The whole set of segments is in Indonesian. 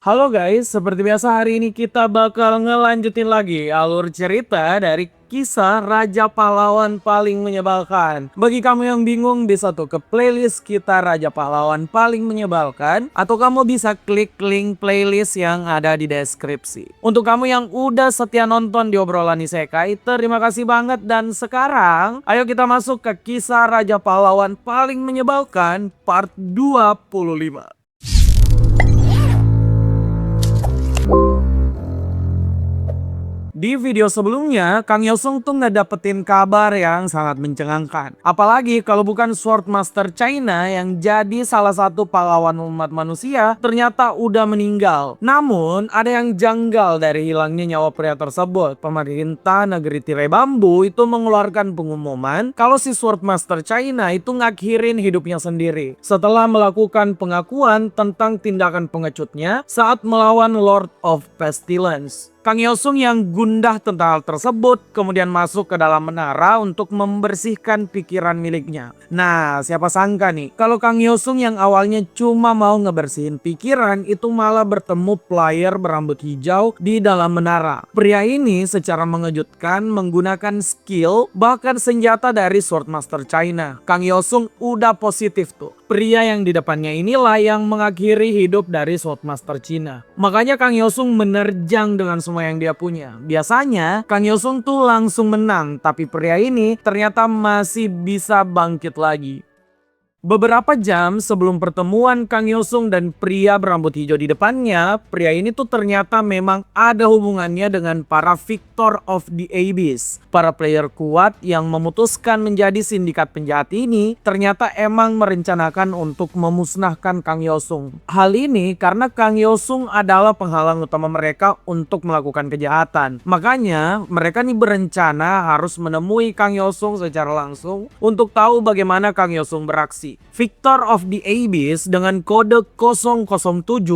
Halo guys, seperti biasa hari ini kita bakal ngelanjutin lagi alur cerita dari kisah Raja Pahlawan paling menyebalkan. Bagi kamu yang bingung bisa tuh ke playlist kita Raja Pahlawan paling menyebalkan, atau kamu bisa klik link playlist yang ada di deskripsi. Untuk kamu yang udah setia nonton di obrolan Isekai, terima kasih banget, dan sekarang ayo kita masuk ke kisah Raja Pahlawan paling menyebalkan part 25. Di video sebelumnya, Kang Yosung tuh ngedapetin kabar yang sangat mencengangkan. Apalagi kalau bukan Swordmaster China yang jadi salah satu pahlawan umat manusia ternyata udah meninggal. Namun, ada yang janggal dari hilangnya nyawa pria tersebut. Pemerintah negeri tirai bambu itu mengeluarkan pengumuman kalau si Swordmaster China itu ngakhirin hidupnya sendiri setelah melakukan pengakuan tentang tindakan pengecutnya saat melawan Lord of Pestilence. Kang Yosung yang gundah tentang hal tersebut kemudian masuk ke dalam menara untuk membersihkan pikiran miliknya. Nah, siapa sangka nih kalau Kang Yosung yang awalnya cuma mau ngebersihin pikiran itu malah bertemu player berambut hijau di dalam menara. Pria ini secara mengejutkan menggunakan skill bahkan senjata dari Swordmaster China. Kang Yosung udah positif tuh. Pria yang di depannya inilah yang mengakhiri hidup dari Swordmaster China. Makanya Kang Yosung menerjang dengan semua yang dia punya. Biasanya Kang Yosung tuh langsung menang, tapi pria ini ternyata masih bisa bangkit lagi. Beberapa jam sebelum pertemuan Kang Yosung dan pria berambut hijau di depannya, pria ini tuh ternyata memang ada hubungannya dengan para Victor of the Abyss. Para player kuat yang memutuskan menjadi sindikat penjahat ini ternyata emang merencanakan untuk memusnahkan Kang Yosung. Hal ini karena Kang Yosung adalah penghalang utama mereka untuk melakukan kejahatan. Makanya mereka nih berencana harus menemui Kang Yosung secara langsung untuk tahu bagaimana Kang Yosung beraksi. Victor of the Abyss dengan kode 007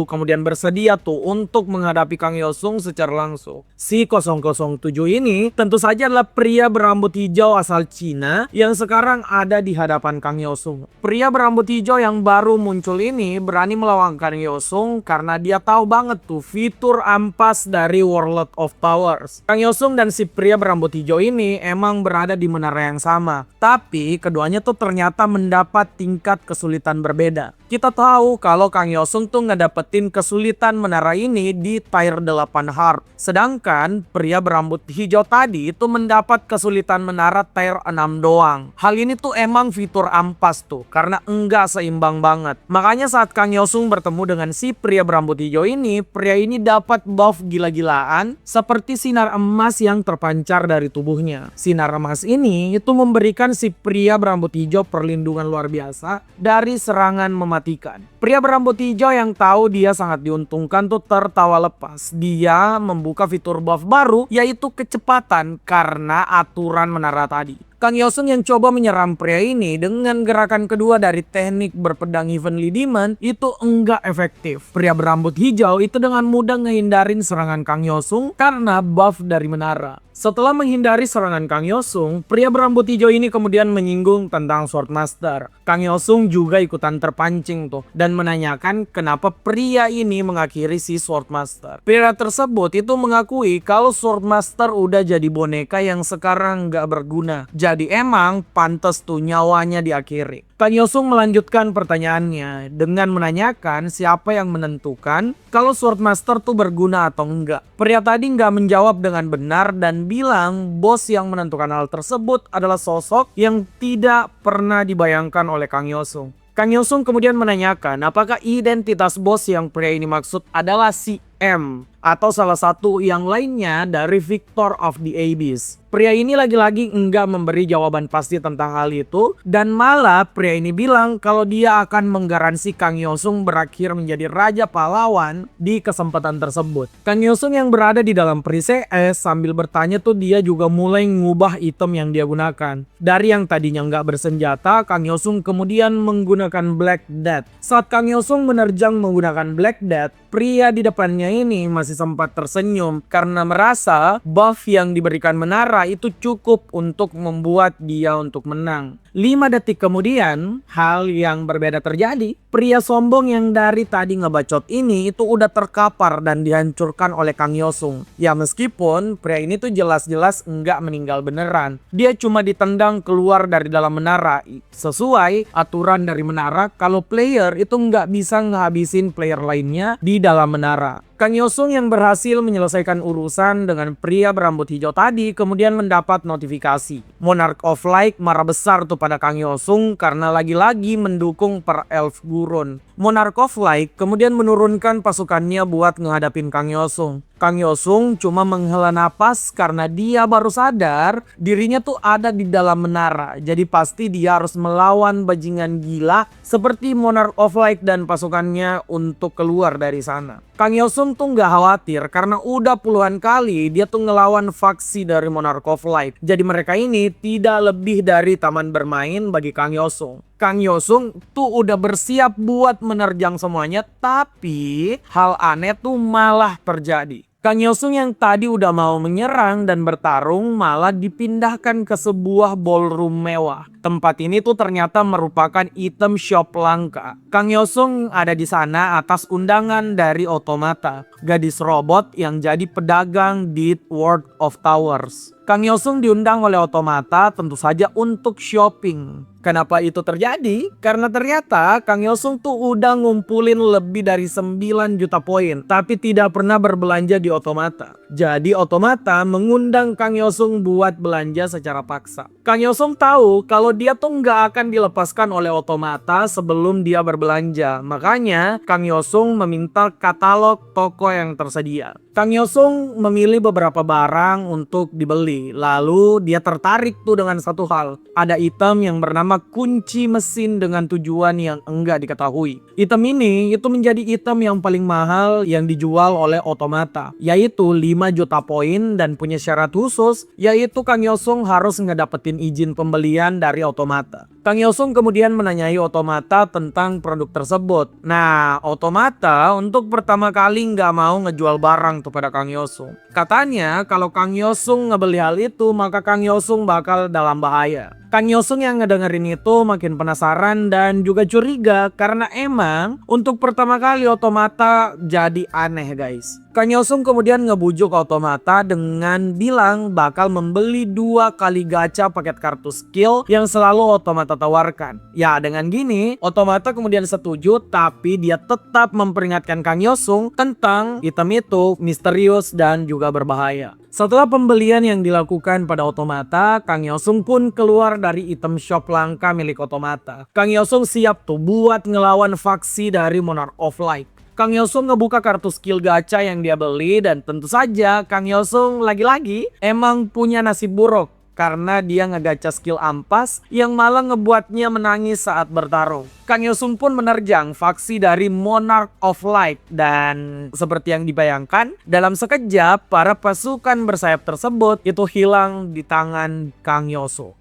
kemudian bersedia tuh untuk menghadapi Kang Yosung secara langsung. Si 007 ini tentu saja adalah pria berambut hijau asal Cina yang sekarang ada di hadapan Kang Yosung. Pria berambut hijau yang baru muncul ini berani melawan Kang Yosung karena dia tahu banget tuh fitur ampas dari Warlord of Powers. Kang Yosung dan si pria berambut hijau ini emang berada di menara yang sama, tapi keduanya tuh ternyata mendapat tingkat kesulitan berbeda. Kita tahu kalau Kang Yosung tuh ngedapetin kesulitan menara ini di tier 8 hard. Sedangkan pria berambut hijau tadi itu mendapat kesulitan menara tier 6 doang. Hal ini tuh emang fitur ampas tuh karena enggak seimbang banget. Makanya saat Kang Yosung bertemu dengan si pria berambut hijau ini, pria ini dapat buff gila-gilaan seperti sinar emas yang terpancar dari tubuhnya. Sinar emas ini itu memberikan si pria berambut hijau perlindungan luar biasa dari serangan mematikan. Pria berambut hijau yang tahu dia sangat diuntungkan tuh tertawa lepas. Dia membuka fitur buff baru yaitu kecepatan karena aturan menara tadi. Kang Yosung yang coba menyerang pria ini dengan gerakan kedua dari teknik berpedang Heavenly Demon itu enggak efektif. Pria berambut hijau itu dengan mudah ngehindarin serangan Kang Yosung karena buff dari menara. Setelah menghindari serangan Kang Yosung, pria berambut hijau ini kemudian menyinggung tentang Swordmaster. Kang Yosung juga ikutan terpancing tuh dan menanyakan kenapa pria ini mengakhiri si Swordmaster. Pria tersebut itu mengakui kalau Swordmaster udah jadi boneka yang sekarang gak berguna. Jadi emang pantas tuh nyawanya diakhiri. Kang Yosung melanjutkan pertanyaannya dengan menanyakan siapa yang menentukan kalau Swordmaster tuh berguna atau enggak. Pria tadi nggak menjawab dengan benar dan bilang bos yang menentukan hal tersebut adalah sosok yang tidak pernah dibayangkan oleh Kang Yosung. Kang Yosung kemudian menanyakan apakah identitas bos yang pria ini maksud adalah si M atau salah satu yang lainnya dari Victor of the Abyss. Pria ini lagi-lagi enggak memberi jawaban pasti tentang hal itu dan malah pria ini bilang kalau dia akan menggaransi Kang Yosung berakhir menjadi Raja Pahlawan di kesempatan tersebut. Kang Yosung yang berada di dalam perisai es sambil bertanya tuh dia juga mulai ngubah item yang dia gunakan. Dari yang tadinya enggak bersenjata, Kang Yosung kemudian menggunakan Black Death. Saat Kang Yosung menerjang menggunakan Black Death, pria di depannya ini masih sempat tersenyum karena merasa buff yang diberikan menara itu cukup untuk membuat dia untuk menang. 5 detik kemudian, hal yang berbeda terjadi. Pria sombong yang dari tadi ngebacot ini itu udah terkapar dan dihancurkan oleh Kang Yosung. Ya meskipun pria ini tuh jelas-jelas enggak meninggal beneran. Dia cuma ditendang keluar dari dalam menara. Sesuai aturan dari menara, kalau player itu nggak bisa ngehabisin player lainnya di dalam menara. Kang Yosung yang berhasil menyelesaikan urusan dengan pria berambut hijau tadi kemudian mendapat notifikasi. Monarch of Light marah besar tuh pada Kang Yosung karena lagi-lagi mendukung para elf gurun. Monarch of Light kemudian menurunkan pasukannya buat menghadapin Kang Yosung. Kang Yosung cuma menghela napas karena dia baru sadar dirinya tuh ada di dalam menara. Jadi pasti dia harus melawan bajingan gila seperti Monarch of Light dan pasukannya untuk keluar dari sana. Kang Yosung tuh nggak khawatir karena udah puluhan kali dia tuh ngelawan faksi dari Monarch of Light. Jadi mereka ini tidak lebih dari taman bermain bagi Kang Yosung. Kang Yosung tuh udah bersiap buat menerjang semuanya, tapi hal aneh tuh malah terjadi. Kang Yosung yang tadi udah mau menyerang dan bertarung malah dipindahkan ke sebuah ballroom mewah. Tempat ini tuh ternyata merupakan item shop langka. Kang Yosung ada di sana atas undangan dari Otomata, gadis robot yang jadi pedagang di World of Towers. Kang Yosung diundang oleh Otomata tentu saja untuk shopping. Kenapa itu terjadi? Karena ternyata Kang Yosung tuh udah ngumpulin lebih dari 9 juta poin, tapi tidak pernah berbelanja di Otomata. Jadi Otomata mengundang Kang Yosung buat belanja secara paksa. Kang Yosung tahu kalau dia tuh nggak akan dilepaskan oleh Otomata sebelum dia berbelanja. Makanya Kang Yosung meminta katalog toko yang tersedia. Kang Yosung memilih beberapa barang untuk dibeli. Lalu dia tertarik tuh dengan satu hal. Ada item yang bernama kunci mesin dengan tujuan yang enggak diketahui. Item ini itu menjadi item yang paling mahal yang dijual oleh Otomata, yaitu 5 juta poin dan punya syarat khusus, yaitu Kang Yosung harus ngedapetin izin pembelian dari Otomata. Kang Yosung kemudian menanyai Otomata tentang produk tersebut. Nah, Otomata untuk pertama kali nggak mau ngejual barang tuh pada Kang Yosung. Katanya kalau Kang Yosung ngebeli hal itu maka Kang Yosung bakal dalam bahaya. Kang Yosung yang ngedengerin itu makin penasaran dan juga curiga karena emang untuk pertama kali Otomata jadi aneh guys. Kang Yosung kemudian ngebujuk Otomata dengan bilang bakal membeli 2 kali gacha paket kartu skill yang selalu Otomata tawarkan. Ya dengan gini Otomata kemudian setuju, tapi dia tetap memperingatkan Kang Yosung tentang item itu misterius dan juga berbahaya. Setelah pembelian yang dilakukan pada Otomata, Kang Yosung pun keluar dari item shop langka milik Otomata. Kang Yosung siap tuh buat ngelawan faksi dari Monarch of Light. Kang Yosung ngebuka kartu skill gacha yang dia beli dan tentu saja Kang Yosung lagi-lagi emang punya nasib buruk karena dia ngegacha skill ampas yang malah ngebuatnya menangis saat bertarung. Kang Yosung pun menerjang faksi dari Monarch of Light dan seperti yang dibayangkan, dalam sekejap para pasukan bersayap tersebut itu hilang di tangan Kang Yosung.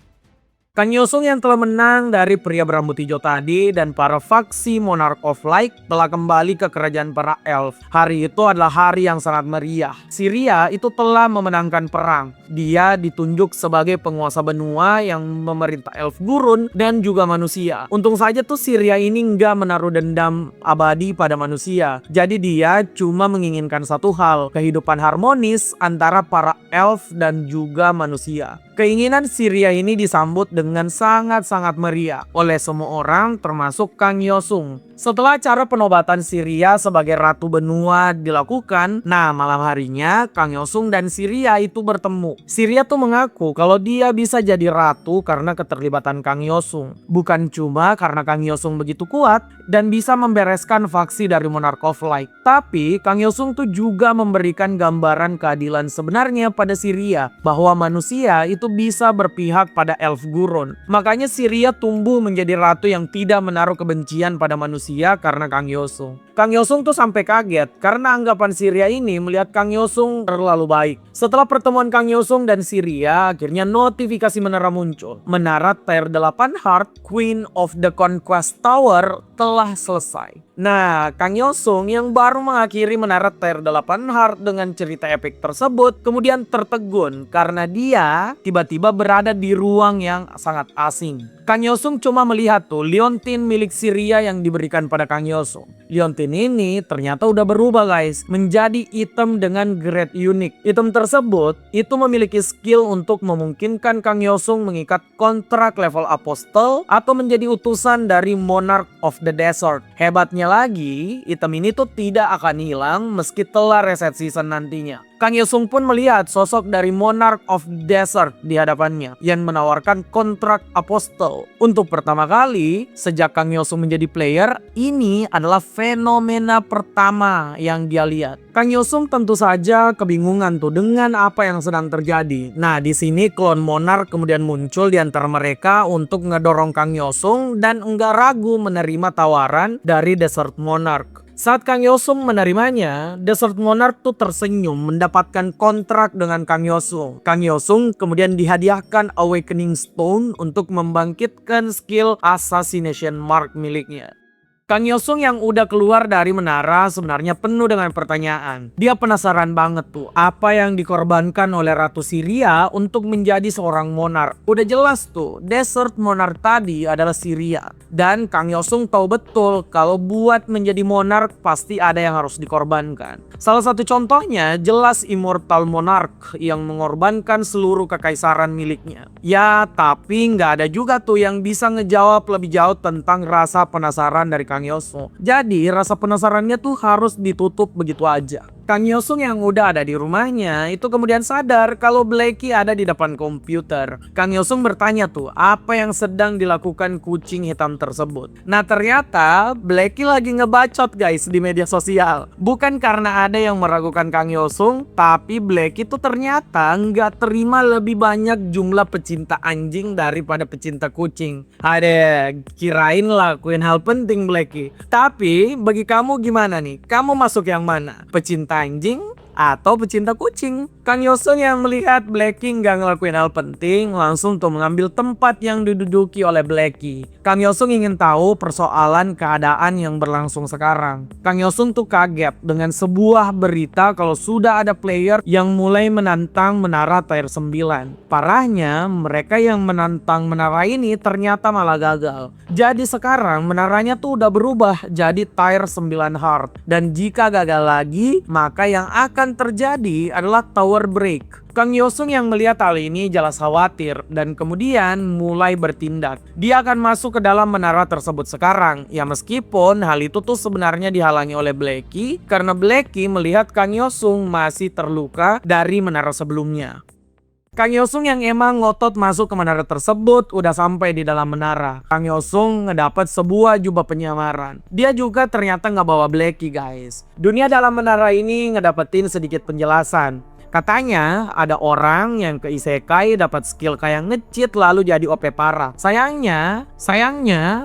Kang Yosung yang telah menang dari pria berambut hijau tadi dan para faksi Monarch of Light telah kembali ke kerajaan para elf. Hari itu adalah hari yang sangat meriah. Syria itu telah memenangkan perang. Dia ditunjuk sebagai penguasa benua yang memerintah elf gurun dan juga manusia. Untung saja tuh Syria ini nggak menaruh dendam abadi pada manusia. Jadi dia cuma menginginkan satu hal, kehidupan harmonis antara para elf dan juga manusia. Keinginan Syria ini disambut dengan sangat-sangat meriah oleh semua orang termasuk Kang Yosung. Setelah acara penobatan Syria sebagai ratu benua dilakukan, nah malam harinya Kang Yosung dan Syria itu bertemu. Syria tuh mengaku kalau dia bisa jadi ratu karena keterlibatan Kang Yosung. Bukan cuma karena Kang Yosung begitu kuat dan bisa membereskan faksi dari Monarch of Light. Tapi Kang Yosung tuh juga memberikan gambaran keadilan sebenarnya pada Syria bahwa manusia itu bisa berpihak pada elf gurun. Makanya Syria tumbuh menjadi ratu yang tidak menaruh kebencian pada manusia karena Kang Yosung. Kang Yosung tuh sampai kaget karena anggapan Syria ini melihat Kang Yosung terlalu baik. Setelah pertemuan Kang Yosung dan Syria, akhirnya notifikasi menara muncul. Menara Tier 8 Heart Queen of the Conquest Tower telah selesai. Nah, Kang Yosung yang baru mengakhiri menara Tier 8 Heart dengan cerita epik tersebut kemudian tertegun karena dia tiba-tiba berada di ruang yang sangat asing. Kang Yosung cuma melihat tuh liontin milik Syria yang diberikan pada Kang Yosung. Liontin ini ternyata udah berubah guys, menjadi item dengan grade unik. Item tersebut itu memiliki skill untuk memungkinkan Kang Yosung mengikat kontrak level apostle atau menjadi utusan dari Monarch of the Desert. Hebatnya lagi, item ini tuh tidak akan hilang meski telah reset season nantinya. Kang Yosung pun melihat sosok dari Monarch of Desert di hadapannya yang menawarkan kontrak apostle. Untuk pertama kali sejak Kang Yosung menjadi player, ini adalah fenomena pertama yang dia lihat. Kang Yosung tentu saja kebingungan tuh dengan apa yang sedang terjadi. Nah, di sini klon Monarch kemudian muncul di antara mereka untuk ngedorong Kang Yosung dan enggak ragu menerima tawaran dari Desert Monarch. Saat Kang Yosung menerimanya, Desert Monarch tuh tersenyum mendapatkan kontrak dengan Kang Yosung. Kang Yosung kemudian dihadiahkan Awakening Stone untuk membangkitkan skill Assassination Mark miliknya. Kang Yosung yang udah keluar dari menara sebenarnya penuh dengan pertanyaan. Dia penasaran banget tuh apa yang dikorbankan oleh Ratu Syria untuk menjadi seorang monark. Udah jelas tuh Desert Monarch tadi adalah Syria. Dan Kang Yosung tahu betul kalau buat menjadi monark pasti ada yang harus dikorbankan. Salah satu contohnya jelas Immortal Monarch yang mengorbankan seluruh kekaisaran miliknya. Ya tapi nggak ada juga tuh yang bisa ngejawab lebih jauh tentang rasa penasaran dari Kang Yosung. Jadi rasa penasarannya tuh harus ditutup begitu aja. Kang Yosung yang udah ada di rumahnya itu kemudian sadar kalau Blackie ada di depan komputer. Kang Yosung bertanya tuh apa yang sedang dilakukan kucing hitam tersebut. Nah ternyata Blackie lagi ngebacot guys di media sosial. Bukan karena ada yang meragukan Kang Yosung, tapi Blackie tuh ternyata nggak terima lebih banyak jumlah pecinta anjing daripada pecinta kucing. Ada kirain lakuin hal penting Blackie. Tapi bagi kamu gimana nih? Kamu masuk yang mana? Pecinta anjing atau pecinta kucing? Kang Yosung yang melihat Blackie nggak ngelakuin hal penting langsung tuh mengambil tempat yang diduduki oleh Blackie. Kang Yosung ingin tahu persoalan keadaan yang berlangsung sekarang. Kang Yosung tuh kaget dengan sebuah berita kalau sudah ada player yang mulai menantang menara tier 9. Parahnya mereka yang menantang menara ini ternyata malah gagal. Jadi sekarang menaranya tuh udah berubah jadi tier 9 hard. Dan jika gagal lagi maka yang akan terjadi adalah tower break. Kang Yosung yang melihat hal ini jelas khawatir dan kemudian mulai bertindak. Dia akan masuk ke dalam menara tersebut sekarang. Ya meskipun hal itu tuh sebenarnya dihalangi oleh Blackie karena Blackie melihat Kang Yosung masih terluka dari menara sebelumnya. Kang Yosung yang emang ngotot masuk ke menara tersebut udah sampai di dalam menara. Kang Yosung ngedapat sebuah jubah penyamaran. Dia juga ternyata nggak bawa Blackie guys. Dunia dalam menara ini ngedapetin sedikit penjelasan. Katanya ada orang yang ke isekai dapat skill kayak nge-cheat lalu jadi OP parah. Sayangnya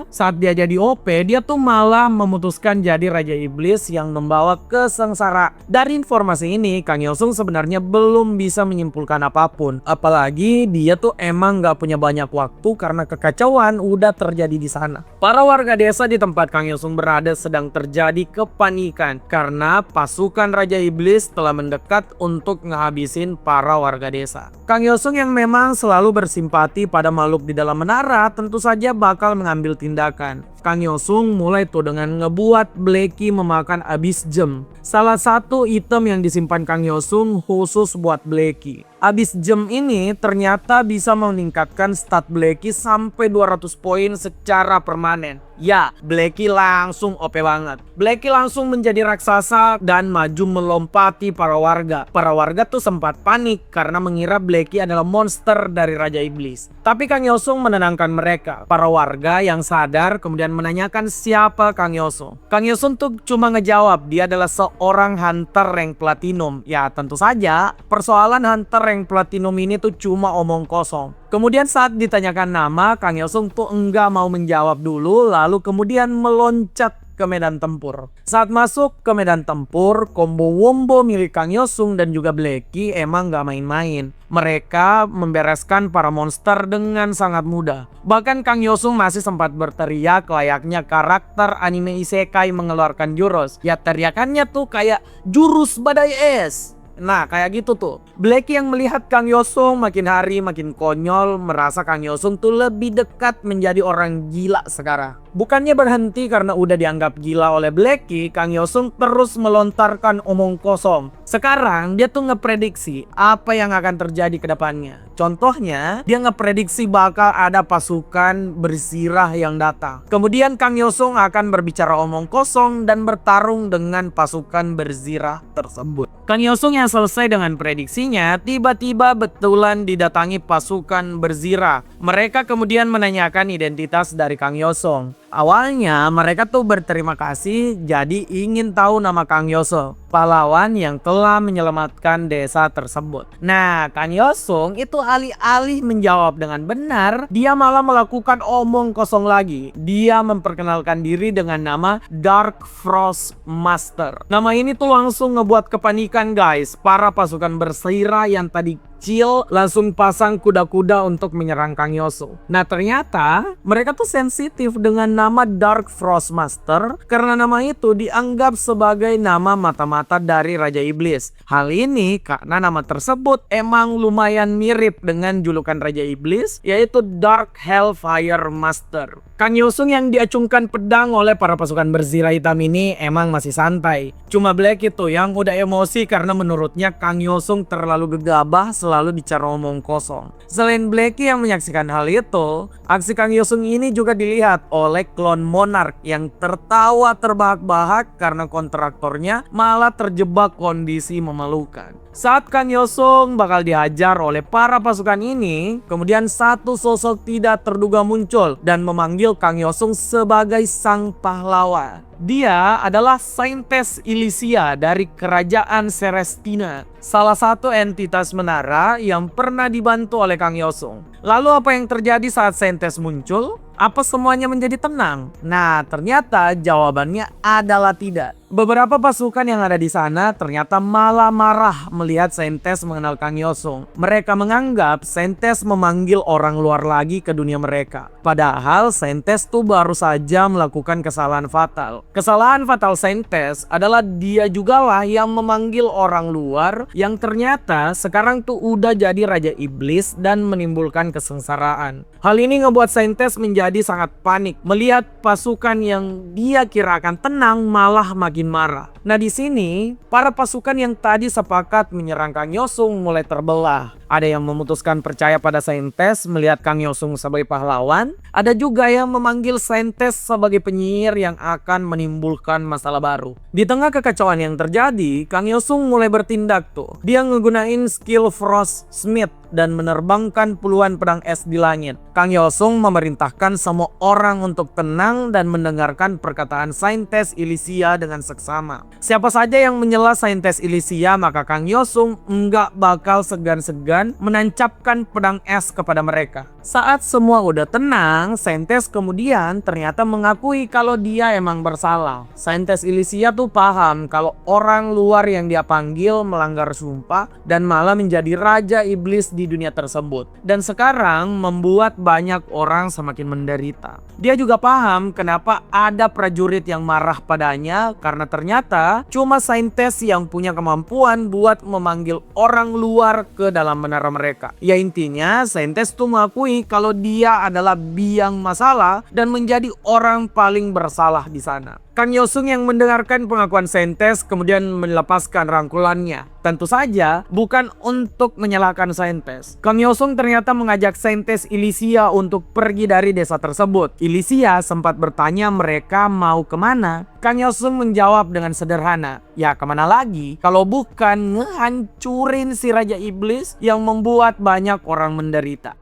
saat dia jadi OP dia tuh malah memutuskan jadi Raja Iblis yang membawa kesengsara. Dari informasi ini Kang Yosung sebenarnya belum bisa menyimpulkan apapun. Apalagi dia tuh emang gak punya banyak waktu karena kekacauan udah terjadi di sana. Para warga desa di tempat Kang Yosung berada sedang terjadi kepanikan karena pasukan Raja Iblis telah mendekat untuk habisin para warga desa. Kang Yosung yang memang selalu bersimpati pada makhluk di dalam menara tentu saja bakal mengambil tindakan. Kang Yosung mulai tuh dengan ngebuat Blackie memakan Abyss Gem. Salah satu item yang disimpan Kang Yosung khusus buat Blackie. Abyss Gem ini ternyata bisa meningkatkan stat Blackie sampai 200 poin secara permanen. Ya, Blackie langsung OP banget. Blackie langsung menjadi raksasa dan maju melompati para warga. Para warga tuh sempat panik karena mengira Blackie adalah monster dari Raja Iblis. Tapi Kang Yosung menenangkan mereka. Para warga yang sadar kemudian menanyakan siapa Kang Yosung. Kang Yosung tuh cuma ngejawab dia adalah seorang hunter rank platinum. Ya tentu saja persoalan hunter rank platinum ini tuh cuma omong kosong. Kemudian saat ditanyakan nama, Kang Yosung tuh enggak mau menjawab dulu lalu kemudian meloncat ke medan tempur. Saat masuk ke medan tempur, combo wombo milik Kang Yosung dan juga Blackie emang gak main-main. Mereka membereskan para monster dengan sangat mudah. Bahkan Kang Yosung masih sempat berteriak layaknya karakter anime isekai mengeluarkan jurus. Ya teriakannya tuh kayak jurus badai es. Nah kayak gitu tuh. Blackie yang melihat Kang Yosung makin hari makin konyol, merasa Kang Yosung tuh lebih dekat menjadi orang gila sekarang. Bukannya berhenti karena udah dianggap gila oleh Blackie, Kang Yosung terus melontarkan omong kosong. Sekarang dia tuh ngeprediksi apa yang akan terjadi ke depannya. Contohnya, dia ngeprediksi bakal ada pasukan berzirah yang datang. Kemudian Kang Yosung akan berbicara omong kosong dan bertarung dengan pasukan berzirah tersebut. Kang Yosung yang selesai dengan prediksinya, tiba-tiba betulan didatangi pasukan berzirah. Mereka kemudian menanyakan identitas dari Kang Yosung. Awalnya mereka tuh berterima kasih, jadi ingin tahu nama Kang Yosung, pahlawan yang telah menyelamatkan desa tersebut. Nah, Kang Yosung itu alih-alih menjawab dengan benar, dia malah melakukan omong kosong lagi. Dia memperkenalkan diri dengan nama Dark Frost Master. Nama ini tuh langsung ngebuat kepanikan guys. Para pasukan berzirah yang tadi kecil langsung pasang kuda-kuda untuk menyerang Kang Yosung. Nah ternyata mereka tuh sensitif dengan nama Dark Frost Master karena nama itu dianggap sebagai nama mata-mata dari Raja Iblis. Hal ini karena nama tersebut emang lumayan mirip dengan julukan Raja Iblis, yaitu Dark Hellfire Master. Kang Yosung yang diacungkan pedang oleh para pasukan berzirah hitam ini emang masih santai. Cuma Blackie itu yang udah emosi karena menurutnya Kang Yosung terlalu gegabah, selalu bicara omong kosong. Selain Blackie yang menyaksikan hal itu, aksi Kang Yosung ini juga dilihat oleh klon Monarch yang tertawa terbahak-bahak karena kontraktornya malah terjebak kondisi memalukan. Saat Kang Yosung bakal dihajar oleh para pasukan ini, kemudian satu sosok tidak terduga muncul dan memanggil Kang Yosung sebagai sang pahlawan. Dia adalah Saintess Elysia dari kerajaan Celestina, salah satu entitas menara yang pernah dibantu oleh Kang Yosung. Lalu apa yang terjadi saat Saintess muncul? Apa semuanya menjadi tenang? Nah, ternyata jawabannya adalah tidak. Beberapa pasukan yang ada di sana ternyata malah marah melihat Saintess mengenal Kang Yosung. Mereka menganggap Saintess memanggil orang luar lagi ke dunia mereka. Padahal Saintess tuh baru saja melakukan kesalahan fatal. Kesalahan fatal Saintess adalah dia jugalah yang memanggil orang luar yang ternyata sekarang tuh udah jadi Raja Iblis dan menimbulkan kesengsaraan. Hal ini ngebuat Saintess menjadi sangat panik melihat pasukan yang dia kira akan tenang malah makin marah. Nah di sini para pasukan yang tadi sepakat menyerang Kang Yosung mulai terbelah. Ada yang memutuskan percaya pada Saintess melihat Kang Yosung sebagai pahlawan. Ada juga yang memanggil Saintess sebagai penyihir yang akan menimbulkan masalah baru. Di tengah kekacauan yang terjadi, Kang Yosung mulai bertindak tuh. Dia ngegunain skill Frost Smith dan menerbangkan puluhan pedang es di langit. Kang Yosung memerintahkan semua orang untuk tenang dan mendengarkan perkataan Saintess Elysia dengan seksama. Siapa saja yang menyela Saintess Elysia, maka Kang Yosung enggak bakal segan-segan menancapkan pedang es kepada mereka. Saat semua udah tenang, Saintess kemudian ternyata mengakui kalau dia emang bersalah. Saintess Elysia tuh paham kalau orang luar yang dia panggil melanggar sumpah dan malah menjadi Raja Iblis di dunia tersebut. Dan sekarang membuat banyak orang semakin menderita. Dia juga paham kenapa ada prajurit yang marah padanya karena ternyata cuma Saintess yang punya kemampuan buat memanggil orang luar ke dalam menara mereka. Ya intinya Saintess tuh mengakui kalau dia adalah biang masalah dan menjadi orang paling bersalah di sana. Kang Yosung yang mendengarkan pengakuan Saintess kemudian melepaskan rangkulannya. Tentu saja bukan untuk menyalahkan Saintess. Kang Yosung ternyata mengajak Saintess Elysia untuk pergi dari desa tersebut. Elysia sempat bertanya mereka mau kemana. Kang Yosung menjawab dengan sederhana, ya kemana lagi kalau bukan ngehancurin si Raja Iblis yang membuat banyak orang menderita.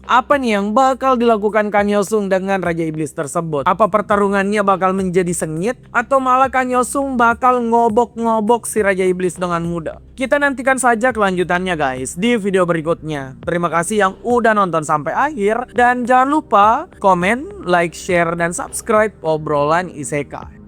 Apa nih yang bakal dilakukan Kang Yosung dengan Raja Iblis tersebut? Apa pertarungannya bakal menjadi sengit? Atau malah Kang Yosung bakal ngobok-ngobok si Raja Iblis dengan mudah? Kita nantikan saja kelanjutannya guys di video berikutnya. Terima kasih yang udah nonton sampai akhir. Dan jangan lupa komen, like, share, dan subscribe obrolan isekai.